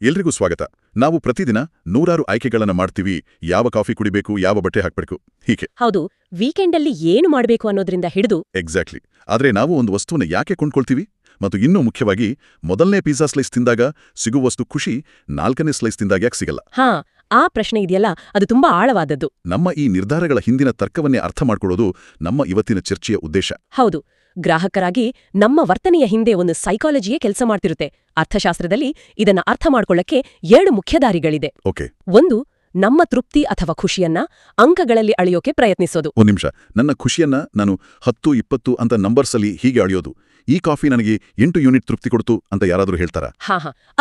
ಎಲ್ರಿಗೂ ಸ್ವಾಗತ. ನಾವು ಪ್ರತಿದಿನ ನೂರಾರು ಆಯ್ಕೆಗಳನ್ನ ಮಾಡ್ತೀವಿ. ಯಾವ ಕಾಫಿ ಕುಡಿಬೇಕು, ಯಾವ ಬಟ್ಟೆ ಹಾಕ್ಬೇಕು, ಹೀಗೆ. ಹೌದು, ವೀಕೆಂಡಲ್ಲಿ ಏನು ಮಾಡಬೇಕು ಅನ್ನೋದ್ರಿಂದ ಹಿಡಿದು. ಎಕ್ಸಾಕ್ಟ್ಲಿ. ಆದ್ರೆ ನಾವು ಒಂದು ವಸ್ತುವನ್ನ ಯಾಕೆ ಕೊಂಡ್ಕೊಳ್ತೀವಿ? ಮತ್ತು ಇನ್ನೂ ಮುಖ್ಯವಾಗಿ, ಮೊದಲನೇ ಪಿಜ್ಜಾ ಸ್ಲೈಸ್ ತಿಂದಾಗ ಸಿಗುವಷ್ಟು ಖುಷಿ 4ನೇ ಸ್ಲೈಸ್ ತಿಂದಾಗ ಯಾಕೆ ಸಿಗಲ್ಲ? ಆ ಪ್ರಶ್ನೆ ಇದೆಯಲ್ಲ, ಅದು ತುಂಬಾ ಆಳವಾದದ್ದು. ನಮ್ಮ ಈ ನಿರ್ಧಾರಗಳ ಹಿಂದಿನ ತರ್ಕವನ್ನೇ ಅರ್ಥ ಮಾಡ್ಕೊಳ್ಳೋದು ನಮ್ಮ ಇವತ್ತಿನ ಚರ್ಚೆಯ ಉದ್ದೇಶ. ಹೌದು, ಗ್ರಾಹಕರಾಗಿ ನಮ್ಮ ವರ್ತನೆಯ ಹಿಂದೆ ಒಂದು ಸೈಕಾಲಜಿಯೇ ಕೆಲಸ ಮಾಡ್ತಿರುತ್ತೆ. ಅರ್ಥಶಾಸ್ತ್ರದಲ್ಲಿ ಇದನ್ನ ಅರ್ಥ ಮಾಡ್ಕೊಳ್ಳಕ್ಕೆ 2 ಮುಖ್ಯ ದಾರಿಗಳಿದೆ. ಓಕೆ. ಒಂದು, ನಮ್ಮ ತೃಪ್ತಿ ಅಥವಾ ಖುಷಿಯನ್ನ ಅಂಕಗಳಲ್ಲಿ ಅಳೆಯೋಕೆ ಪ್ರಯತ್ನಿಸೋದು. ಒಂದು ನಿಮಿಷ, ನನ್ನ ಖುಷಿಯನ್ನ ನಾನು 10, 20 ಅಂತ ನಂಬರ್ಸಲ್ಲಿ ಹೀಗೆ ಅಳೆಯೋದು. ಈ ಕಾಫಿ ನನಗೆ 8 ಯೂನಿಟ್ ತೃಪ್ತಿ ಕೊಡ್ತು ಅಂತ ಯಾರಾದರೂ ಹೇಳ್ತಾರಾ?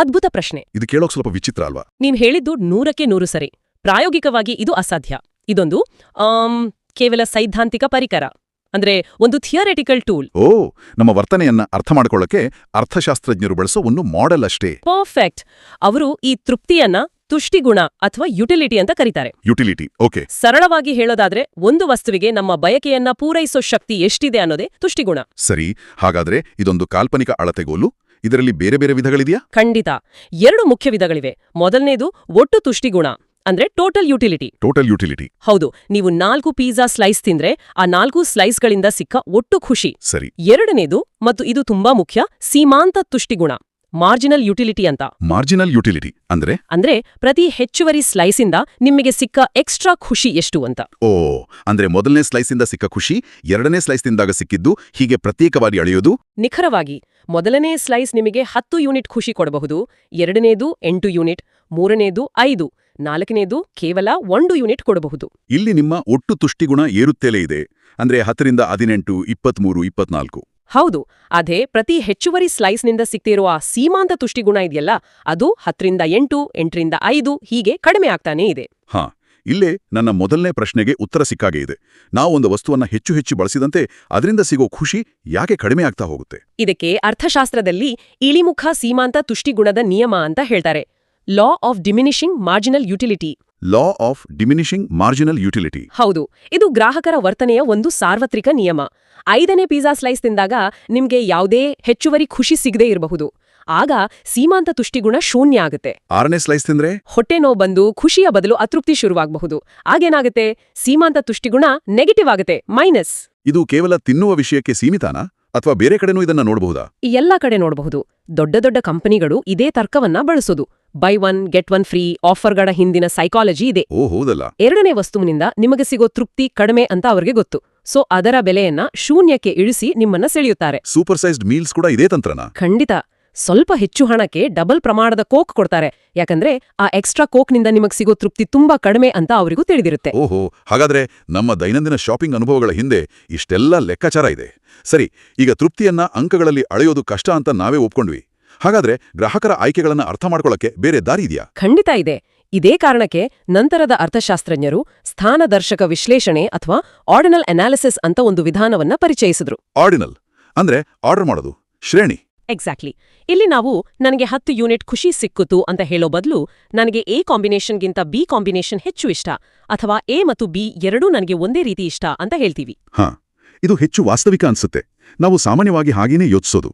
ಅದ್ಭುತ ಪ್ರಶ್ನೆ. ಇದು ಕೇಳೋಕ್ ಸ್ವಲ್ಪ ವಿಚಿತ್ರ ಅಲ್ವಾ? ನೀವ್ ಹೇಳಿದ್ದು 100ಕ್ಕೆ 100 ಸರಿ. ಪ್ರಾಯೋಗಿಕವಾಗಿ ಇದು ಅಸಾಧ್ಯ. ಇದೊಂದು ಕೇವಲ ಸೈದ್ಧಾಂತಿಕ ಪರಿಕರ, ಅಂದ್ರೆ ಒಂದು ಥಿಯರಿಟಿಕಲ್ ಟೂಲ್. ನಮ್ಮ ವರ್ತನೆಯನ್ನ ಅರ್ಥ ಮಾಡ್ಕೊಳ್ಳಕ್ಕೆ ಅರ್ಥಶಾಸ್ತ್ರಜ್ಞರು ಬಳಸೋ ಒಂದು ಮಾಡೆಲ್ ಅಷ್ಟೇ. ಪರ್ಫೆಕ್ಟ್. ಅವರು ಈ ತೃಪ್ತಿಯನ್ನ ತುಷ್ಟಿಗುಣ ಅಥವಾ ಯುಟಿಲಿಟಿ ಅಂತ ಕರೀತಾರೆ. Utility, okay. ಸರಳವಾಗಿ ಹೇಳೋದಾದ್ರೆ, ಒಂದು ವಸ್ತುವಿಗೆ ನಮ್ಮ ಬಯಕೆಯನ್ನ ಪೂರೈಸೋ ಶಕ್ತಿ ಎಷ್ಟಿದೆ ಅನ್ನೋದೇ ತುಷ್ಟಿಗುಣ. ಸರಿ, ಹಾಗಾದ್ರೆ ಇದೊಂದು ಕಾಲ್ಪನಿಕ ಅಳತೆಗೋಲು. ಇದರಲ್ಲಿ ಬೇರೆ ಬೇರೆ ವಿಧಗಳಿದೆಯಾ? ಖಂಡಿತ. 2 ಮುಖ್ಯ ವಿಧಗಳಿವೆ. ಮೊದಲನೇದು ಒಟ್ಟು ತುಷ್ಟಿಗುಣ, ಅಂದ್ರೆ ಟೋಟಲ್ ಯುಟಿಲಿಟಿ. Total utility. ಹೌದು, ನೀವು 4 ಪಿಜ್ಜಾ ಸ್ಲೈಸ್ ತಿಂದ್ರೆ ಆ 4 ಸ್ಲೈಸ್ಗಳಿಂದ ಸಿಕ್ಕ ಒಟ್ಟು ಖುಷಿ. ಸರಿ. ಎರಡನೇದು, ಮತ್ತು ಇದು ತುಂಬಾ ಮುಖ್ಯ, ಸೀಮಾಂತ ತುಷ್ಟಿಗುಣ, ಮಾರ್ಜಿನಲ್ ಯುಟಿಲಿಟಿ ಅಂತ. ಮಾರ್ಜಿನಲ್ ಯುಟಿಲಿಟಿ ಅಂದ್ರೆ ಪ್ರತಿ ಹೆಚ್ಚುವರಿ ಸ್ಲೈಸಿಂದ ನಿಮಗೆ ಸಿಕ್ಕ ಎಕ್ಸ್ಟ್ರಾ ಖುಷಿ ಎಷ್ಟು ಅಂತ. ಅಂದ್ರೆ ಮೊದಲನೇ ಸ್ಲೈಸಿಂದ ಸಿಕ್ಕ ಖುಷಿ 2ನೇ ಸ್ಲೈಸ್ ತಿಂದಾಗ ಸಿಕ್ಕಿದ್ದು, ಹೀಗೆ ಪ್ರತ್ಯೇಕವಾಗಿ ಅಳೆಯೋದು. ನಿಖರವಾಗಿ. ಮೊದಲನೇ ಸ್ಲೈಸ್ ನಿಮಗೆ 10 ಯೂನಿಟ್ ಖುಷಿ ಕೊಡಬಹುದು, ಎರಡನೇದು 8 ಯೂನಿಟ್, ಮೂರನೇದು 5, 4ನೇದು ಕೇವಲ 1 ಯೂನಿಟ್ ಕೊಡಬಹುದು. ಇಲ್ಲಿ ನಿಮ್ಮ ಒಟ್ಟು ತುಷ್ಟಿಗುಣ ಏರುತ್ತಲೇ ಇದೆ. ಅಂದ್ರೆ 10ರಿಂದ 18, 23, 24. ಹೌದು, ಅದೇ ಪ್ರತಿ ಹೆಚ್ಚುವರಿ ಸ್ಲೈಸ್ನಿಂದ ಸಿಕ್ತಿರುವ ಸೀಮಾಂತ ತುಷ್ಟಿಗುಣ ಇದೆಯಲ್ಲ, ಅದು 10ರಿಂದ 8, 8ರಿಂದ 5 ಹೀಗೆ ಕಡಿಮೆ ಆಗ್ತಾನೇ ಇದೆ. ಇಲ್ಲೇ ನನ್ನ ಮೊದಲನೇ ಪ್ರಶ್ನೆಗೆ ಉತ್ತರ ಸಿಕ್ಕಾಗೆ ಇದೆ. ನಾವು ಒಂದು ವಸ್ತುವನ್ನ ಹೆಚ್ಚು ಹೆಚ್ಚು ಬಳಸಿದಂತೆ ಅದರಿಂದ ಸಿಗೋ ಖುಷಿ ಯಾಕೆ ಕಡಿಮೆ ಆಗ್ತಾ ಹೋಗುತ್ತೆ? ಇದಕ್ಕೆ ಅರ್ಥಶಾಸ್ತ್ರದಲ್ಲಿ ಇಳಿಮುಖ ಸೀಮಾಂತ ತುಷ್ಟಿಗುಣದ ನಿಯಮ ಅಂತ ಹೇಳ್ತಾರೆ. Law of diminishing marginal utility. Law of diminishing marginal utility. ಹೌದು, ಇದು ಗ್ರಾಹಕರ ವರ್ತನೆಯ ಒಂದು ಸಾರ್ವತ್ರಿಕ ನಿಯಮ. 5ನೇ ಪಿಜ್ಜಾ ಸ್ಲೈಸ್ ತಿಂದಾಗ ನಿಮ್ಗೆ ಯಾವುದೇ ಹೆಚ್ಚುವರಿ ಖುಷಿ ಸಿಗದೇ ಇರಬಹುದು. ಆಗ ಸೀಮಾಂತ ತುಷ್ಟಿಗುಣ ಶೂನ್ಯ ಆಗುತ್ತೆ. 6ನೇ ಸ್ಲೈಸ್ ತಿಂದ್ರೆ ಹೊಟ್ಟೆ ನೋವು ಬಂದು ಖುಷಿಯ ಬದಲು ಅತೃಪ್ತಿ ಶುರುವಾಗಬಹುದು. ಆಗೇನಾಗುತ್ತೆ? ಸೀಮಾಂತ ತುಷ್ಟಿಗುಣ ನೆಗೆಟಿವ್ ಆಗುತ್ತೆ, ಮೈನಸ್. ಇದು ಕೇವಲ ತಿನ್ನುವ ವಿಷಯಕ್ಕೆ ಸೀಮಿತಾನಾ, ಅಥವಾ ಬೇರೆ ಕಡೆನೂ ಇದನ್ನ ನೋಡಬಹುದಾ? ಎಲ್ಲ ಕಡೆ ನೋಡಬಹುದು. ದೊಡ್ಡ ದೊಡ್ಡ ಕಂಪನಿಗಳು ಇದೇ ತರ್ಕವನ್ನ ಬಳಸೋದು. ಬೈ 1 ಗೆಟ್ 1 ಫ್ರೀ ಆಫರ್ಗಳ ಹಿಂದಿನ ಸೈಕಾಲಜಿ ಇದೆ. ಹೌದಲ್ಲ. 2ನೇ ವಸ್ತುವಿನಿಂದ ನಿಮಗೆ ಸಿಗೋ ತೃಪ್ತಿ ಕಡಿಮೆ ಅಂತ ಅವ್ರಿಗೆ ಗೊತ್ತು. ಸೊ ಅದರ ಬೆಲೆಯನ್ನ ಶೂನ್ಯಕ್ಕೆ ಇಳಿಸಿ ನಿಮ್ಮನ್ನ ಸೆಳೆಯುತ್ತಾರೆ. ಸೂಪರ್ ಸೈಜ್ಡ್ ಮೀಲ್ಸ್ ಕೂಡ ಇದೇ ತಂತ್ರನಾ? ಖಂಡಿತ. ಸ್ವಲ್ಪ ಹೆಚ್ಚು ಹಣಕ್ಕೆ ಡಬಲ್ ಪ್ರಮಾಣದ ಕೋಕ್ ಕೊಡ್ತಾರೆ. ಯಾಕಂದ್ರೆ ಆ ಎಕ್ಸ್ಟ್ರಾ ಕೋಕ್ನಿಂದ ನಿಮಗೆ ಸಿಗೋ ತೃಪ್ತಿ ತುಂಬಾ ಕಡಿಮೆ ಅಂತ ಅವರಿಗೂ ತಿಳಿದಿರುತ್ತೆ. ಹಾಗಾದ್ರೆ ನಮ್ಮ ದೈನಂದಿನ ಶಾಪಿಂಗ್ ಅನುಭವಗಳ ಹಿಂದೆ ಇಷ್ಟೆಲ್ಲ ಲೆಕ್ಕಾಚಾರ ಇದೆ. ಸರಿ, ಈಗ ತೃಪ್ತಿಯನ್ನ ಅಂಕಗಳಲ್ಲಿ ಅಳೆಯೋದು ಕಷ್ಟ ಅಂತ ನಾವೇ ಒಪ್ಕೊಂಡ್ವಿ. ಹಾಗಾದ್ರೆ ಗ್ರಾಹಕರ ಆಯ್ಕೆಗಳನ್ನ ಅರ್ಥ ಮಾಡ್ಕೊಳ್ಳಕ್ಕೆ ಬೇರೆ ದಾರಿ ಇದೆಯಾ? ಖಂಡಿತ ಇದೆ. ಇದೇ ಕಾರಣಕ್ಕೆ ನಂತರದ ಅರ್ಥಶಾಸ್ತ್ರಜ್ಞರು ಸ್ಥಾನದರ್ಶಕ ವಿಶ್ಲೇಷಣೆ ಅಥವಾ ಆರ್ಡಿನಲ್ ಅನಾಲಿಸಿಸ್ ಅಂತ ಒಂದು ವಿಧಾನವನ್ನ ಪರಿಚಯಿಸಿದ್ರು. ಆರ್ಡಿನಲ್ ಅಂದ್ರೆ ಆರ್ಡರ್ ಮಾಡೋದು, ಶ್ರೇಣಿ. ಎಕ್ಸಾಕ್ಟ್ಲಿ. ಇಲ್ಲಿ ನಾವು ನನಗೆ 10 ಯೂನಿಟ್ ಖುಷಿ ಸಿಕ್ಕಿತು ಅಂತ ಹೇಳೋ ಬದಲು, ನನಗೆ ಎ ಕಾಂಬಿನೇಷನ್ಗಿಂತ ಬಿ ಕಾಂಬಿನೇಷನ್ ಹೆಚ್ಚು ಇಷ್ಟ, ಅಥವಾ ಎ ಮತ್ತು ಬಿ ಎರಡೂ ನನಗೆ ಒಂದೇ ರೀತಿ ಇಷ್ಟ ಅಂತ ಹೇಳ್ತೀವಿ. ಇದು ಹೆಚ್ಚು ವಾಸ್ತವಿಕ ಅನ್ಸುತ್ತೆ. ನಾವು ಸಾಮಾನ್ಯವಾಗಿ ಹಾಗೇನೇ ಯೋಚಿಸೋದು.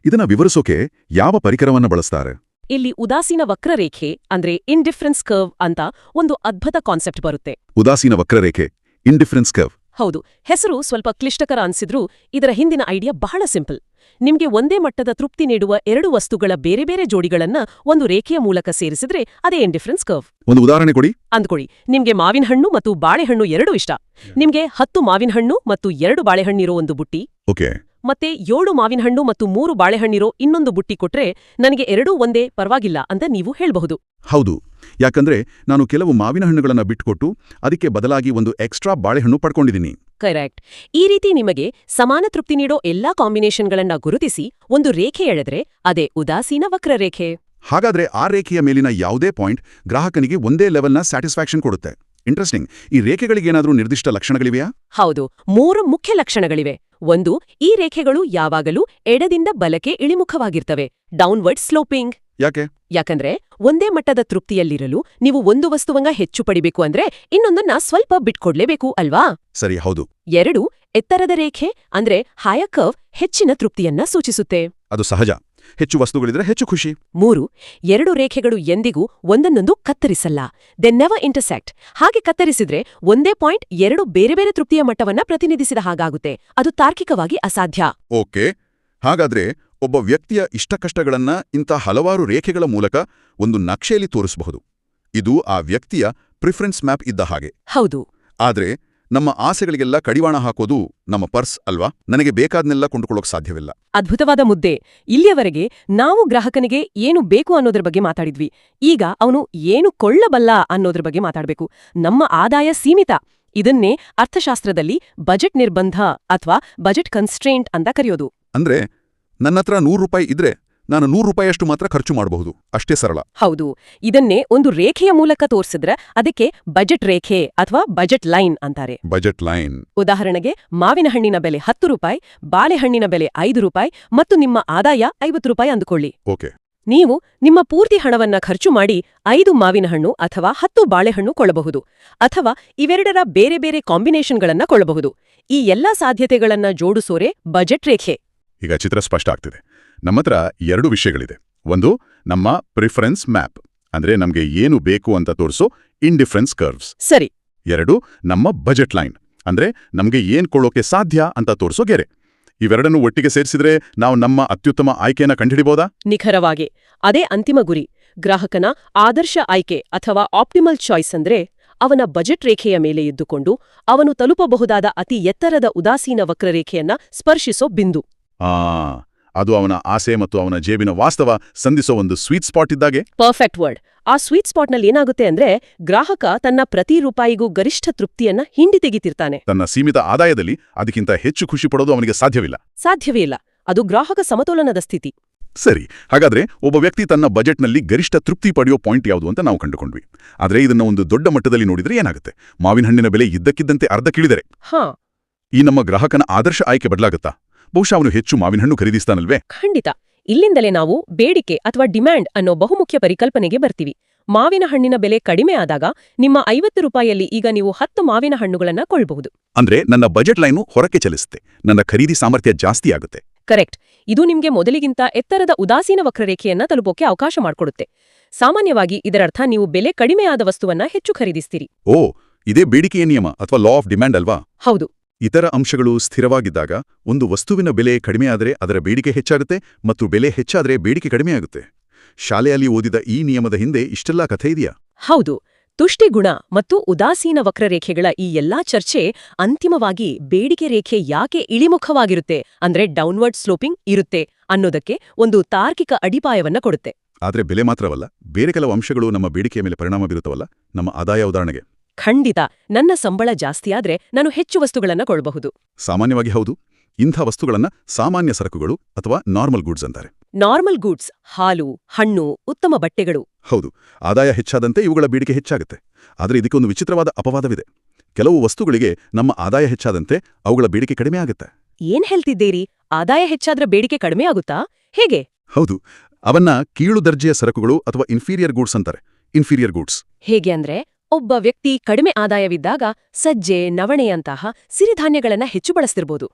ಇದನ್ನ ವಿವರಿಸೋಕೆ ಯಾವ ಪರಿಕರವನ್ನ ಬಳಸ್ತಾರೆ? ಇಲ್ಲಿ ಉದಾಸೀನ ವಕ್ರರೇಖೆ ಅಂದ್ರೆ ಇಂಡಿಫರೆನ್ಸ್ ಕರ್ವ್ ಅಂತ ಒಂದು ಅದ್ಭುತ ಕಾನ್ಸೆಪ್ಟ್ ಬರುತ್ತೆ. ಉದಾಸೀನ ವಕ್ರರೇಖೆ, ಇಂಡಿಫರೆನ್ಸ್ ಕರ್ವ್. ಹೌದು, ಹೆಸರು ಸ್ವಲ್ಪ ಕ್ಲಿಷ್ಟಕರ ಅನ್ಸಿದ್ರೂ ಇದರ ಹಿಂದಿನ ಐಡಿಯಾ ಬಹಳ ಸಿಂಪಲ್. ನಿಮ್ಗೆ ಒಂದೇ ಮಟ್ಟದ ತೃಪ್ತಿ ನೀಡುವ 2 ವಸ್ತುಗಳ ಬೇರೆ ಬೇರೆ ಜೋಡಿಗಳನ್ನ ಒಂದು ರೇಖೆಯ ಮೂಲಕ ಸೇರಿಸಿದ್ರೆ ಅದೇ ಇಂಡಿಫರೆನ್ಸ್ ಕರ್ವ್. ಒಂದು ಉದಾಹರಣೆ ಕೊಡಿ. ಅಂದ್ಕೊಳ್ಳಿ, ನಿಮ್ಗೆ ಮಾವಿನ ಹಣ್ಣು ಮತ್ತು ಬಾಳೆಹಣ್ಣು 2 ಇಷ್ಟ. ನಿಮ್ಗೆ 10 ಮಾವಿನ ಹಣ್ಣು ಮತ್ತು 2 ಬಾಳೆಹಣ್ಣಿರೋ ಒಂದು ಬುಟ್ಟಿ, ಮತ್ತೆ 7 ಮಾವಿನ ಹಣ್ಣು ಮತ್ತು 3 ಬಾಳೆಹಣ್ಣಿರೋ ಇನ್ನೊಂದು ಬುಟ್ಟಿ ಕೊಟ್ರೆ, ನನಗೆ 2 ಒಂದೇ, ಪರವಾಗಿಲ್ಲ ಅಂತ ನೀವು ಹೇಳ್ಬಹುದು. ಹೌದು, ಯಾಕಂದ್ರೆ ನಾನು ಕೆಲವು ಮಾವಿನ ಹಣ್ಣುಗಳನ್ನ ಬಿಟ್ಕೊಟ್ಟು ಅದಕ್ಕೆ ಬದಲಾಗಿ ಒಂದು ಎಕ್ಸ್ಟ್ರಾ ಬಾಳೆಹಣ್ಣು ಪಡ್ಕೊಂಡಿದ್ದೀನಿ. ಕರೆಕ್ಟ್. ಈ ರೀತಿ ನಿಮಗೆ ಸಮಾನ ತೃಪ್ತಿ ನೀಡೋ ಎಲ್ಲಾ ಕಾಂಬಿನೇಷನ್ಗಳನ್ನ ಗುರುತಿಸಿ ಒಂದು ರೇಖೆ ಎಳೆದ್ರೆ ಅದೇ ಉದಾಸೀನ ವಕ್ರರೇಖೆ. ಹಾಗಾದ್ರೆ ಆ ರೇಖೆಯ ಮೇಲಿನ ಯಾವುದೇ ಪಾಯಿಂಟ್ ಗ್ರಾಹಕನಿಗೆ ಒಂದೇ ಲೆವೆಲ್ನ ಸ್ಯಾಟಿಸ್ಫ್ಯಾಕ್ಷನ್ ಕೊಡುತ್ತೆ. ಇಂಟ್ರೆಸ್ಟಿಂಗ್. ಈ ರೇಖೆಗಳಿಗೇನಾದ್ರೂ ನಿರ್ದಿಷ್ಟ ಲಕ್ಷಣಗಳಿವೆಯಾ? ಹೌದು, 3 ಮುಖ್ಯ ಲಕ್ಷಣಗಳಿವೆ. ಒಂದು, ಈ ರೇಖೆಗಳು ಯಾವಾಗಲೂ ಎಡದಿಂದ ಬಲಕ್ಕೆ ಇಳಿಮುಖವಾಗಿರ್ತವೆ, ಡೌನ್ವರ್ಡ್ ಸ್ಲೋಪಿಂಗ್. ಯಾಕಂದ್ರೆ ಒಂದೇ ಮಟ್ಟದ ತೃಪ್ತಿಯಲ್ಲಿರಲು ನೀವು ಒಂದು ವಸ್ತುವಂಗ ಹೆಚ್ಚು ಪಡಿಬೇಕು ಅಂದ್ರೆ ಇನ್ನೊಂದನ್ನ ಸ್ವಲ್ಪ ಬಿಟ್ಕೊಡ್ಲೇಬೇಕು ಅಲ್ವಾ? ಸರಿ, ಹೌದು. 2, ಎತ್ತರದ ರೇಖೆ ಅಂದ್ರೆ ಹೈಯರ್ ಕರ್ವ್ ಹೆಚ್ಚಿನ ತೃಪ್ತಿಯನ್ನ ಸೂಚಿಸುತ್ತೆ. ಅದು ಸಹಜ. ಹೆಚ್ಚು ವಸ್ತುಗಳಿದ್ರೆ ಹೆಚ್ಚು ಖುಷಿ. 3. ಎರಡು ರೇಖೆಗಳು ಎಂದಿಗೂ ಒಂದನ್ನೊಂದು ಕತ್ತರಿಸಲ್ಲ. ದೆ ನೆವರ್ ಇಂಟರ್ಸೆಕ್ಟ್. ಹಾಗೆ ಕತ್ತರಿಸಿದ್ರೆ ಒಂದೇ ಪಾಯಿಂಟ್ ಎರಡು ಬೇರೆ ಬೇರೆ ತೃಪ್ತಿಯ ಮಟ್ಟವನ್ನ ಪ್ರತಿನಿಧಿಸಿದ ಹಾಗಾಗುತ್ತೆ. ಅದು ತಾರ್ಕಿಕವಾಗಿ ಅಸಾಧ್ಯ. ಓಕೆ, ಹಾಗಾದ್ರೆ ಒಬ್ಬ ವ್ಯಕ್ತಿಯ ಇಷ್ಟಕಷ್ಟಗಳನ್ನ ಇಂಥ ಹಲವಾರು ರೇಖೆಗಳ ಮೂಲಕ ಒಂದು ನಕ್ಷೆಯಲ್ಲಿ ತೋರಿಸಬಹುದು. ಇದು ಆ ವ್ಯಕ್ತಿಯ ಪ್ರಿಫರೆನ್ಸ್ ಮ್ಯಾಪ್ ಇದ್ದ ಹಾಗೆ. ಹೌದು. ಆದ್ರೆ ನಮ್ಮ ಆಸೆಗಳಿಗೆಲ್ಲ ಕಡಿವಾಣ ಹಾಕೋದು ನಮ್ಮ ಪರ್ಸ್ ಅಲ್ವಾ? ನನಗೆ ಬೇಕಾದ್ನೆಲ್ಲ ಕೊಂಡುಕೊಳ್ಳೋಕೆ ಸಾಧ್ಯವಿಲ್ಲ. ಅದ್ಭುತವಾದ ಮುದ್ದೆ. ಇಲ್ಲಿಯವರೆಗೆ ನಾವು ಗ್ರಾಹಕನಿಗೆ ಏನು ಬೇಕು ಅನ್ನೋದ್ರ ಬಗ್ಗೆ ಮಾತಾಡಿದ್ವಿ. ಈಗ ಅವನು ಏನು ಕೊಳ್ಳಬಲ್ಲ ಅನ್ನೋದ್ರ ಬಗ್ಗೆ ಮಾತಾಡಬೇಕು. ನಮ್ಮ ಆದಾಯ ಸೀಮಿತ. ಇದನ್ನೇ ಅರ್ಥಶಾಸ್ತ್ರದಲ್ಲಿ ಬಜೆಟ್ ನಿರ್ಬಂಧ ಅಥವಾ ಬಜೆಟ್ ಕನ್ಸ್ಟ್ರೇಂಟ್ ಅಂತ ಕರೆಯೋದು. ಅಂದ್ರೆ ನನ್ನತ್ರ ₹100 ಇದ್ರೆ ನಾನು ₹100 ಮಾತ್ರ ಖರ್ಚು ಮಾಡಬಹುದು. ಅಷ್ಟೇ ಸರಳ. ಹೌದು. ಇದನ್ನೇ ಒಂದು ರೇಖೆಯ ಮೂಲಕ ತೋರಿಸಿದ್ರೆ ಅದಕ್ಕೆ ಬಜೆಟ್ ರೇಖೆ ಅಥವಾ ಬಜೆಟ್ ಲೈನ್ ಅಂತಾರೆ. Budget line. ಉದಾಹರಣೆಗೆ, ಮಾವಿನ ಹಣ್ಣಿನ ಬೆಲೆ ₹10, ಬಾಳೆಹಣ್ಣಿನ ಬೆಲೆ ₹5 ಮತ್ತು ನಿಮ್ಮ ಆದಾಯ ₹50 ಅಂದುಕೊಳ್ಳಿ. ಓಕೆ. ನೀವು ನಿಮ್ಮ ಪೂರ್ತಿ ಹಣವನ್ನ ಖರ್ಚು ಮಾಡಿ 5 ಮಾವಿನ ಹಣ್ಣು ಅಥವಾ 10 ಬಾಳೆಹಣ್ಣು ಕೊಳ್ಳಬಹುದು. ಅಥವಾ ಇವೆರಡರ ಬೇರೆ ಬೇರೆ ಕಾಂಬಿನೇಷನ್ಗಳನ್ನ ಕೊಳ್ಳಬಹುದು. ಈ ಎಲ್ಲಾ ಸಾಧ್ಯತೆಗಳನ್ನ ಜೋಡಿಸೋರೆ ಬಜೆಟ್ ರೇಖೆ. ಈಗ ಚಿತ್ರ ಸ್ಪಷ್ಟ ಆಗ್ತಿದೆ. ನಮ್ಮತ್ರ 2 ವಿಷಯಗಳಿದೆ. ಒಂದು, ನಮ್ಮ ಪ್ರಿಫರೆನ್ಸ್ ಮ್ಯಾಪ್, ಅಂದ್ರೆ ನಮ್ಗೆ ಏನು ಬೇಕು ಅಂತ ತೋರಿಸೋ ಇಂಡಿಫರೆನ್ಸ್ ಕರ್ವ್ಸ್. ಸರಿ. 2, ನಮ್ಮ ಬಜೆಟ್ ಲೈನ್, ಅಂದ್ರೆ ನಮ್ಗೆ ಏನ್ ಕೊಳ್ಳೋಕೆ ಸಾಧ್ಯ ಅಂತ ತೋರಿಸೋ ಗೆರೆ. ಇವೆರಡನ್ನು ಒಟ್ಟಿಗೆ ಸೇರಿಸಿದ್ರೆ ನಾವು ನಮ್ಮ ಅತ್ಯುತ್ತಮ ಆಯ್ಕೆಯನ್ನ ಕಂಡುಹಿಡಿಬೋದಾ? ನಿಖರವಾಗಿ ಅದೇ ಅಂತಿಮ ಗುರಿ. ಗ್ರಾಹಕನ ಆದರ್ಶ ಆಯ್ಕೆ ಅಥವಾ ಆಪ್ಟಿಮಲ್ ಚಾಯ್ಸ್ ಅಂದ್ರೆ ಅವನ ಬಜೆಟ್ ರೇಖೆಯ ಮೇಲೆ ಇದ್ದುಕೊಂಡು ಅವನು ತಲುಪಬಹುದಾದ ಅತಿ ಎತ್ತರದ ಉದಾಸೀನ ವಕ್ರರೇಖೆಯನ್ನ ಸ್ಪರ್ಶಿಸೋ ಬಿಂದು. ಅದು ಅವನ ಆಸೆ ಮತ್ತು ಅವನ ಜೇಬಿನ ವಾಸ್ತವ ಸಂಧಿಸೋ ಒಂದು ಸ್ವೀಟ್ ಸ್ಪಾಟ್ ಇದ್ದಾಗೆ. Perfect word. ಆ ಸ್ವೀಟ್ ಸ್ಪಾಟ್ನಲ್ಲಿ ಏನಾಗುತ್ತೆ ಅಂದ್ರೆ ಗ್ರಾಹಕ ತನ್ನ ಪ್ರತಿ ರೂಪಾಯಿಗೂ ಗರಿಷ್ಠ ತೃಪ್ತಿಯನ್ನ ಹಿಂಡಿ ತೆಗಿತಿರ್ತಾನೆ. ತನ್ನ ಸೀಮಿತ ಆದಾಯದಲ್ಲಿ ಅದಕ್ಕಿಂತ ಹೆಚ್ಚು ಖುಷಿ ಪಡೋದು ಅವನಿಗೆ ಸಾಧ್ಯವೇ ಇಲ್ಲ. ಅದು ಗ್ರಾಹಕ ಸಮತೋಲನದ ಸ್ಥಿತಿ. ಸರಿ, ಹಾಗಾದ್ರೆ ಒಬ್ಬ ವ್ಯಕ್ತಿ ತನ್ನ ಬಜೆಟ್ನಲ್ಲಿ ಗರಿಷ್ಠ ತೃಪ್ತಿ ಪಡೆಯೋ ಪಾಯಿಂಟ್ ಯಾವುದು ಅಂತ ನಾವು ಕಂಡುಕೊಂಡ್ವಿ. ಆದ್ರೆ ಇದನ್ನ ಒಂದು ದೊಡ್ಡ ಮಟ್ಟದಲ್ಲಿ ನೋಡಿದ್ರೆ ಏನಾಗುತ್ತೆ? ಮಾವಿನ ಹಣ್ಣಿನ ಬೆಲೆ ಇದ್ದಕ್ಕಿದ್ದಂತೆ ಅರ್ಧಕ್ಕಿಳಿದರೆ ಈ ನಮ್ಮ ಗ್ರಾಹಕನ ಆದರ್ಶ ಆಯ್ಕೆ ಬದಲಾಗುತ್ತಾ? ಬಹುಶಃ ಅವನು ಹೆಚ್ಚು ಮಾವಿನ ಹಣ್ಣು ಖರೀದಿಸ್ತಾನಲ್ವೇ? ಖಂಡಿತ. ಇಲ್ಲಿಂದಲೇ ನಾವು ಬೇಡಿಕೆ ಅಥವಾ ಡಿಮ್ಯಾಂಡ್ ಅನ್ನೋ ಬಹುಮುಖ್ಯ ಪರಿಕಲ್ಪನೆಗೆ ಬರ್ತೀವಿ. ಮಾವಿನ ಹಣ್ಣಿನ ಬೆಲೆ ಕಡಿಮೆ ಆದಾಗ ನಿಮ್ಮ ₹50ಯಲ್ಲಿ ಈಗ ನೀವು 10 ಮಾವಿನ ಹಣ್ಣುಗಳನ್ನ ಕೊಳ್ಳಬಹುದು. ಅಂದ್ರೆ ನನ್ನ ಬಜೆಟ್ ಲೈನು ಹೊರಕ್ಕೆ ಚಲಿಸುತ್ತೆ, ನನ್ನ ಖರೀದಿ ಸಾಮರ್ಥ್ಯ ಜಾಸ್ತಿ ಆಗುತ್ತೆ. ಕರೆಕ್ಟ್. ಇದು ನಿಮ್ಗೆ ಮೊದಲಿಗಿಂತ ಎತ್ತರದ ಉದಾಸೀನ ವಕ್ರರೇಖೆಯನ್ನ ತಲುಪೋಕೆ ಅವಕಾಶ ಮಾಡಿಕೊಡುತ್ತೆ. ಸಾಮಾನ್ಯವಾಗಿ ಇದರರ್ಥ ನೀವು ಬೆಲೆ ಕಡಿಮೆಯಾದ ವಸ್ತುವನ್ನ ಹೆಚ್ಚು ಖರೀದಿಸ್ತೀರಿ. ಓ, ಇದೇ ಬೇಡಿಕೆಯ ನಿಯಮ ಅಥವಾ ಲಾ ಆಫ್ ಡಿಮ್ಯಾಂಡ್ ಅಲ್ವಾ? ಹೌದು. ಇತರ ಅಂಶಗಳು ಸ್ಥಿರವಾಗಿದ್ದಾಗ ಒಂದು ವಸ್ತುವಿನ ಬೆಲೆ ಕಡಿಮೆಯಾದರೆ ಅದರ ಬೇಡಿಕೆ ಹೆಚ್ಚಾಗುತ್ತೆ ಮತ್ತು ಬೆಲೆ ಹೆಚ್ಚಾದರೆ ಬೇಡಿಕೆ ಕಡಿಮೆಯಾಗುತ್ತೆ. ಶಾಲೆಯಲ್ಲಿ ಓದಿದ ಈ ನಿಯಮದ ಹಿಂದೆ ಇಷ್ಟೆಲ್ಲಾ ಕಥೆ ಇದೆಯಾ? ಹೌದು. ತುಷ್ಟಿಗುಣ ಮತ್ತು ಉದಾಸೀನ ವಕ್ರರೇಖೆಗಳ ಈ ಎಲ್ಲಾ ಚರ್ಚೆ ಅಂತಿಮವಾಗಿ ಬೇಡಿಕೆ ರೇಖೆ ಯಾಕೆ ಇಳಿಮುಖವಾಗಿರುತ್ತೆ, ಅಂದ್ರೆ ಡೌನ್ವರ್ಡ್ ಸ್ಲೋಪಿಂಗ್ ಇರುತ್ತೆ ಅನ್ನೋದಕ್ಕೆ ಒಂದು ತಾರ್ಕಿಕ ಅಡಿಪಾಯವನ್ನ ಕೊಡುತ್ತೆ. ಆದ್ರೆ ಬೆಲೆ ಮಾತ್ರವಲ್ಲ, ಬೇರೆ ಕೆಲವು ಅಂಶಗಳು ನಮ್ಮ ಬೇಡಿಕೆಯ ಮೇಲೆ ಪರಿಣಾಮ ಬೀರುತ್ತವಲ್ಲ. ನಮ್ಮ ಆದಾಯ ಉದಾಹರಣೆಗೆ. ಖಂಡಿತ. ನನ್ನ ಸಂಬಳ ಜಾಸ್ತಿಯಾದ್ರೆ ನಾನು ಹೆಚ್ಚು ವಸ್ತುಗಳನ್ನ ಕೊಳ್ಳಬಹುದು. ಸಾಮಾನ್ಯವಾಗಿ ಹೌದು. ಇಂಥ ವಸ್ತುಗಳನ್ನ ಸಾಮಾನ್ಯ ಸರಕುಗಳು ಅಥವಾ ನಾರ್ಮಲ್ ಗೂಡ್ಸ್ ಅಂತಾರೆ. ನಾರ್ಮಲ್ ಗೂಡ್ಸ್ ಹಾಲು, ಹಣ್ಣು, ಉತ್ತಮ ಬಟ್ಟೆಗಳು. ಹೌದು. ಆದಾಯ ಹೆಚ್ಚಾದಂತೆ ಇವುಗಳ ಬೇಡಿಕೆ ಹೆಚ್ಚಾಗುತ್ತೆ. ಆದರೆ ಇದಕ್ಕೊಂದು ವಿಚಿತ್ರವಾದ ಅಪವಾದವಿದೆ. ಕೆಲವು ವಸ್ತುಗಳಿಗೆ ನಮ್ಮ ಆದಾಯ ಹೆಚ್ಚಾದಂತೆ ಅವುಗಳ ಬೇಡಿಕೆ ಕಡಿಮೆ ಆಗುತ್ತೆ. ಏನ್ ಹೇಳ್ತಿದ್ದೀರಿ? ಆದಾಯ ಹೆಚ್ಚಾದ್ರೆ ಬೇಡಿಕೆ ಕಡಿಮೆ ಆಗುತ್ತಾ? ಹೇಗೆ? ಹೌದು. ಅವನ್ನ ಕೀಳು ದರ್ಜೆಯ ಸರಕುಗಳು ಅಥವಾ ಇನ್ಫೀರಿಯರ್ ಗೂಡ್ಸ್ ಅಂತಾರೆ. ಇನ್ಫೀರಿಯರ್ ಗೂಡ್ಸ್ ಹೇಗೆ ಅಂದ್ರೆ, ಒಬ್ಬ ವ್ಯಕ್ತಿ ಕಡಿಮೆ ಆದಾಯವಿದ್ದಾಗ ಸಜ್ಜೆ, ನವಣೆಯಂತಹ ಸಿರಿಧಾನ್ಯಗಳನ್ನ ಹೆಚ್ಚು ಬಳಸ್ತಿರ್ಬೋದು.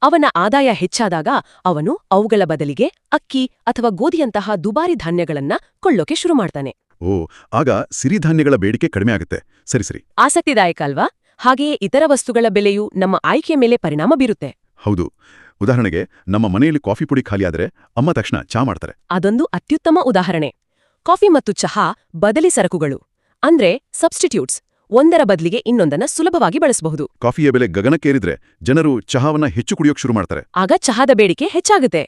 ಅವನ ಆದಾಯ ಹೆಚ್ಚಾದಾಗ ಅವನು ಅವುಗಳ ಬದಲಿಗೆ ಅಕ್ಕಿ ಅಥವಾ ಗೋಧಿಯಂತಹ ದುಬಾರಿ ಧಾನ್ಯಗಳನ್ನ ಕೊಳ್ಳೋಕೆ ಶುರು ಮಾಡ್ತಾನೆ. ಓ, ಆಗ ಸಿರಿಧಾನ್ಯಗಳ ಬೇಡಿಕೆ ಕಡಿಮೆ ಆಗುತ್ತೆ. ಸರಿ. ಆಸಕ್ತಿದಾಯಕ ಅಲ್ವಾ? ಹಾಗೆಯೇ ಇತರ ವಸ್ತುಗಳ ಬೆಲೆಯೂ ನಮ್ಮ ಆಯ್ಕೆಯ ಮೇಲೆ ಪರಿಣಾಮ ಬೀರುತ್ತೆ. ಹೌದು. ಉದಾಹರಣೆಗೆ, ನಮ್ಮ ಮನೆಯಲ್ಲಿ ಕಾಫಿ ಪುಡಿ ಖಾಲಿಯಾದರೆ ಅಮ್ಮ ತಕ್ಷಣ ಚಹಾ ಮಾಡ್ತಾರೆ. ಅದೊಂದು ಅತ್ಯುತ್ತಮ ಉದಾಹರಣೆ. ಕಾಫಿ ಮತ್ತು ಚಹಾ ಬದಲಿ ಸರಕುಗಳು, ಅಂದ್ರೆ ಸಬ್ಸ್ಟಿಟ್ಯೂಟ್ಸ್. ಒಂದರ ಬದಲಿಗೆ ಇನ್ನೊಂದನ್ನ ಸುಲಭವಾಗಿ ಬಳಸಬಹುದು. ಕಾಫಿಯ ಬೆಲೆ ಗಗನಕ್ಕೇರಿದ್ರೆ ಜನರು ಚಹಾವನ್ನ ಹೆಚ್ಚು ಕುಡಿಯೋಕ್ ಶುರು ಮಾಡ್ತಾರೆ. ಆಗ ಚಹಾದ ಬೇಡಿಕೆ ಹೆಚ್ಚಾಗುತ್ತೆ.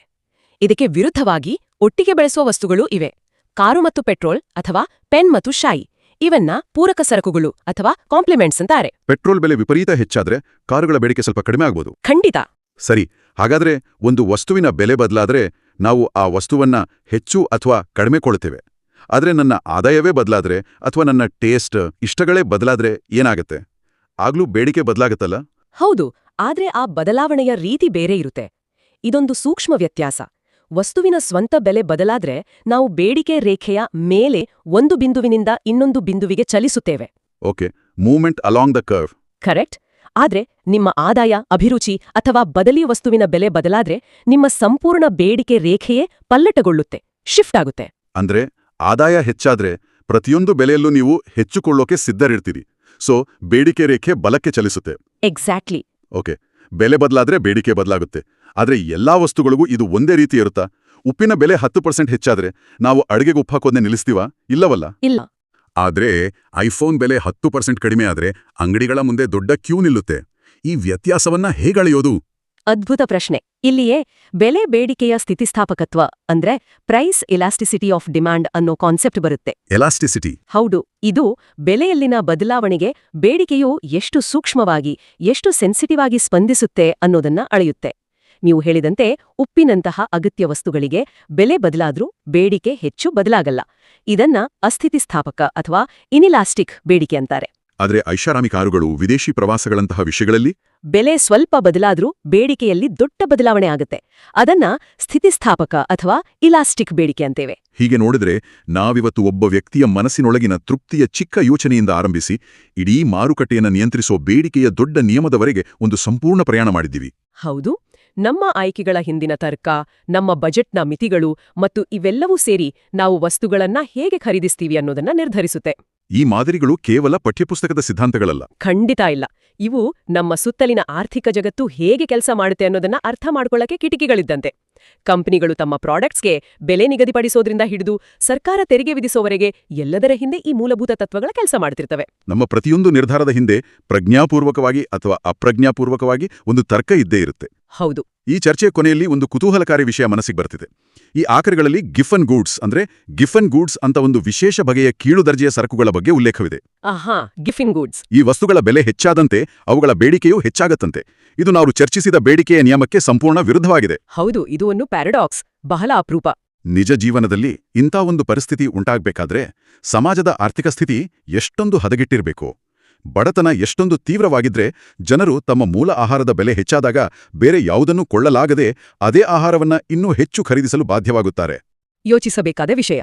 ಇದಕ್ಕೆ ವಿರುದ್ಧವಾಗಿ ಒಟ್ಟಿಗೆ ಬೆಳೆಸುವ ವಸ್ತುಗಳು ಇವೆ. ಕಾರು ಮತ್ತು ಪೆಟ್ರೋಲ್ ಅಥವಾ ಪೆನ್ ಮತ್ತು ಶಾಯಿ. ಇವನ್ನ ಪೂರಕ ಸರಕುಗಳು ಅಥವಾ ಕಾಂಪ್ಲಿಮೆಂಟ್ಸ್ ಅಂತಾರೆ. ಪೆಟ್ರೋಲ್ ಬೆಲೆ ವಿಪರೀತ ಹೆಚ್ಚಾದ್ರೆ ಕಾರುಗಳ ಬೇಡಿಕೆ ಸ್ವಲ್ಪ ಕಡಿಮೆ ಆಗ್ಬೋದು. ಖಂಡಿತ. ಸರಿ. ಹಾಗಾದ್ರೆ ಒಂದು ವಸ್ತುವಿನ ಬೆಲೆ ಬದಲಾದ್ರೆ ನಾವು ಆ ವಸ್ತುವನ್ನ ಹೆಚ್ಚು ಅಥವಾ ಕಡಿಮೆ ಕೊಳ್ಳುತ್ತೇವೆ. ಆದ್ರೆ ನನ್ನ ಆದಾಯವೇ ಬದಲಾದ್ರೆ ಅಥವಾ ನನ್ನ ಟೇಸ್ಟ್, ಇಷ್ಟಗಳೇ ಬದಲಾದ್ರೆ ಏನಾಗುತ್ತೆ? ಆಗ್ಲೂ ಬೇಡಿಕೆ ಬದಲಾಗತ್ತಲ್ಲ? ಹೌದು. ಆದ್ರೆ ಆ ಬದಲಾವಣೆಯ ರೀತಿ ಬೇರೆ ಇರುತ್ತೆ. ಇದೊಂದು ಸೂಕ್ಷ್ಮ ವ್ಯತ್ಯಾಸ. ವಸ್ತುವಿನ ಸ್ವಂತ ಬೆಲೆ ಬದಲಾದ್ರೆ ನಾವು ಬೇಡಿಕೆ ರೇಖೆಯ ಮೇಲೆ ಒಂದು ಬಿಂದುವಿನಿಂದ ಇನ್ನೊಂದು ಬಿಂದುವಿಗೆ ಚಲಿಸುತ್ತೇವೆ. Okay, movement along the curve. Correct. ಆದ್ರೆ ನಿಮ್ಮ ಆದಾಯ, ಅಭಿರುಚಿ ಅಥವಾ ಬದಲಿ ವಸ್ತುವಿನ ಬೆಲೆ ಬದಲಾದ್ರೆ ನಿಮ್ಮ ಸಂಪೂರ್ಣ ಬೇಡಿಕೆ ರೇಖೆಯೇ ಪಲ್ಲಟಗೊಳ್ಳುತ್ತೆ, ಶಿಫ್ಟ್ ಆಗುತ್ತೆ. ಅಂದ್ರೆ ಆದಾಯ ಹೆಚ್ಚಾದ್ರೆ ಪ್ರತಿಯೊಂದು ಬೆಲೆಯಲ್ಲೂ ನೀವು ಹೆಚ್ಚುಕೊಳ್ಳೋಕೆ ಸಿದ್ಧರಿರ್ತೀರಿ. ಸೊ ಬೇಡಿಕೆ ರೇಖೆ ಬಲಕ್ಕೆ ಚಲಿಸುತ್ತೆ. ಎಕ್ಸಾಕ್ಟ್ಲಿ. ಓಕೆ, ಬೆಲೆ ಬದಲಾದ್ರೆ ಬೇಡಿಕೆ ಬದಲಾಗುತ್ತೆ. ಆದ್ರೆ ಎಲ್ಲಾ ವಸ್ತುಗಳಿಗೂ ಇದು ಒಂದೇ ರೀತಿ ಇರುತ್ತಾ? ಉಪ್ಪಿನ ಬೆಲೆ 10% ಹೆಚ್ಚಾದ್ರೆ ನಾವು ಅಡುಗೆಗೆ ಉಪ್ಪು ಹಾಕೋದನ್ನೇ ನಿಲ್ಲಿಸ್ತೀವಾ? ಇಲ್ಲವಲ್ಲ. ಇಲ್ಲ. ಆದ್ರೆ ಐಫೋನ್ ಬೆಲೆ 10% ಕಡಿಮೆ ಆದ್ರೆ ಅಂಗಡಿಗಳ ಮುಂದೆ ದೊಡ್ಡ ಕ್ಯೂ ನಿಲ್ಲುತ್ತೆ. ಈ ವ್ಯತ್ಯಾಸವನ್ನ ಹೇಗಳೆಯೋದು? ಅದ್ಭುತ ಪ್ರಶ್ನೆ. ಇಲ್ಲಿಯೇ ಬೆಲೆ ಬೇಡಿಕೆಯ ಸ್ಥಿತಿಸ್ಥಾಪಕತ್ವ ಅಂದ್ರೆ ಪ್ರೈಸ್ ಎಲಾಸ್ಟಿಸಿಟಿ ಆಫ್ ಡಿಮ್ಯಾಂಡ್ ಅನ್ನೋ ಕಾನ್ಸೆಪ್ಟ್ ಬರುತ್ತೆ. ಎಲಾಸ್ಟಿಸಿಟಿ. ಹೌದು, ಇದು ಬೆಲೆಯಲ್ಲಿನ ಬದಲಾವಣೆಗೆ ಬೇಡಿಕೆಯು ಎಷ್ಟು ಸೂಕ್ಷ್ಮವಾಗಿ, ಎಷ್ಟು ಸೆನ್ಸಿಟಿವ್ ಆಗಿ ಸ್ಪಂದಿಸುತ್ತೆ ಅನ್ನೋದನ್ನ ಅಳೆಯುತ್ತೆ. ನೀವು ಹೇಳಿದಂತೆ ಉಪ್ಪಿನಂತಹ ಅಗತ್ಯ ವಸ್ತುಗಳಿಗೆ ಬೆಲೆ ಬದಲಾದ್ರೂ ಬೇಡಿಕೆ ಹೆಚ್ಚು ಬದಲಾಗಲ್ಲ. ಇದನ್ನ ಅಸ್ಥಿತಿಸ್ಥಾಪಕ ಅಥವಾ ಇನಿಲಾಸ್ಟಿಕ್ ಬೇಡಿಕೆ ಅಂತಾರೆ. ಆದ್ರೆ ಐಷಾರಾಮಿ ಕಾರುಗಳು, ವಿದೇಶಿ ಪ್ರವಾಸಗಳಂತಹ ವಿಷಯಗಳಲ್ಲಿ ಬೆಲೆ ಸ್ವಲ್ಪ ಬದಲಾದ್ರೂ ಬೇಡಿಕೆಯಲ್ಲಿ ದೊಡ್ಡ ಬದಲಾವಣೆ ಆಗುತ್ತೆ. ಅದನ್ನ ಸ್ಥಿತಿಸ್ಥಾಪಕ ಅಥವಾ ಇಲಾಸ್ಟಿಕ್ ಬೇಡಿಕೆ ಅಂತೇವೆ. ಹೀಗೆ ನೋಡಿದ್ರೆ ನಾವಿವತ್ತು ಒಬ್ಬ ವ್ಯಕ್ತಿಯ ಮನಸ್ಸಿನೊಳಗಿನ ತೃಪ್ತಿಯ ಚಿಕ್ಕ ಯೋಚನೆಯಿಂದ ಆರಂಭಿಸಿ ಇಡೀ ಮಾರುಕಟ್ಟೆಯನ್ನು ನಿಯಂತ್ರಿಸೋ ಬೇಡಿಕೆಯ ದೊಡ್ಡ ನಿಯಮದವರೆಗೆ ಒಂದು ಸಂಪೂರ್ಣ ಪ್ರಯಾಣ ಮಾಡಿದ್ದೀವಿ. ಹೌದು, ನಮ್ಮ ಆಯ್ಕೆಗಳ ಹಿಂದಿನ ತರ್ಕ, ನಮ್ಮ ಬಜೆಟ್ನ ಮಿತಿಗಳು ಮತ್ತು ಇವೆಲ್ಲವೂ ಸೇರಿ ನಾವು ವಸ್ತುಗಳನ್ನ ಹೇಗೆ ಖರೀದಿಸ್ತೀವಿ ಅನ್ನೋದನ್ನ ನಿರ್ಧರಿಸುತ್ತೆ. ಈ ಮಾದರಿಗಳು ಕೇವಲ ಪಠ್ಯಪುಸ್ತಕದ ಸಿದ್ಧಾಂತಗಳಲ್ಲ. ಖಂಡಿತ ಇಲ್ಲ. ಇವು ನಮ್ಮ ಸುತ್ತಲಿನ ಆರ್ಥಿಕ ಜಗತ್ತು ಹೇಗೆ ಕೆಲಸ ಮಾಡುತ್ತೆ ಅನ್ನೋದನ್ನ ಅರ್ಥ ಮಾಡ್ಕೊಳ್ಳಕ್ಕೆ ಕಿಟಕಿಗಳಿದ್ದಂತೆ. ಕಂಪನಿಗಳು ತಮ್ಮ ಪ್ರಾಡಕ್ಟ್ಸ್ಗೆ ಬೆಲೆ ನಿಗದಿಪಡಿಸೋದ್ರಿಂದ ಹಿಡಿದು ಸರ್ಕಾರ ತೆರಿಗೆ ವಿಧಿಸೋವರೆಗೆ ಎಲ್ಲದರ ಹಿಂದೆ ಈ ಮೂಲಭೂತ ತತ್ವಗಳ ಕೆಲಸ ಮಾಡ್ತಿರ್ತವೆ. ನಮ್ಮ ಪ್ರತಿಯೊಂದು ನಿರ್ಧಾರದ ಹಿಂದೆ ಪ್ರಜ್ಞಾಪೂರ್ವಕವಾಗಿ ಅಥವಾ ಅಪ್ರಜ್ಞಾಪೂರ್ವಕವಾಗಿ ಒಂದು ತರ್ಕ ಇದ್ದೇ ಇರುತ್ತೆ. ಹೌದು. ಈ ಚರ್ಚೆಯ ಕೊನೆಯಲ್ಲಿ ಒಂದು ಕುತೂಹಲಕಾರಿ ವಿಷಯ ಮನಸ್ಸಿಗೆ ಬರ್ತಿದೆ. ಈ ಆಖರಿಗಳಲ್ಲಿ ಗಿಫನ್ ಗೂಡ್ಸ್ ಅಂತ ಒಂದು ವಿಶೇಷ ಬಗೆಯ ಕೀಳು ದರ್ಜೆಯ ಸರಕುಗಳ ಬಗ್ಗೆ ಉಲ್ಲೇಖವಿದೆ. ಆಹಾ, ಗಿಫಿನ್ ಗೂಡ್ಸ್. ಈ ವಸ್ತುಗಳ ಬೆಲೆ ಹೆಚ್ಚಾದಂತೆ ಅವುಗಳ ಬೇಡಿಕೆಯೂ ಹೆಚ್ಚಾಗತ್ತಂತೆ. ಇದು ನಾವು ಚರ್ಚಿಸಿದ ಬೇಡಿಕೆಯ ನಿಯಮಕ್ಕೆ ಸಂಪೂರ್ಣ ವಿರುದ್ಧವಾಗಿದೆ. ಹೌದು, ಇದು ಒಂದು ಪ್ಯಾರಡಾಕ್ಸ್, ಬಹಳ ಅಪರೂಪ. ನಿಜ ಜೀವನದಲ್ಲಿ ಇಂಥ ಒಂದು ಪರಿಸ್ಥಿತಿ ಉಂಟಾಗಬೇಕಾದ್ರೆ ಸಮಾಜದ ಆರ್ಥಿಕ ಸ್ಥಿತಿ ಎಷ್ಟೊಂದು ಹದಗೆಟ್ಟಿರಬೇಕು, ಬಡತನ ಎಷ್ಟೊಂದು ತೀವ್ರವಾಗಿದ್ರೆ ಜನರು ತಮ್ಮ ಮೂಲ ಆಹಾರದ ಬೆಲೆ ಹೆಚ್ಚಾದಾಗ ಬೇರೆ ಯಾವುದನ್ನೂ ಕೊಳ್ಳಲಾಗದೆ ಅದೇ ಆಹಾರವನ್ನ ಇನ್ನೂ ಹೆಚ್ಚು ಖರೀದಿಸಲು ಬಾಧ್ಯವಾಗುತ್ತಾರೆ. ಯೋಚಿಸಬೇಕಾದ ವಿಷಯ.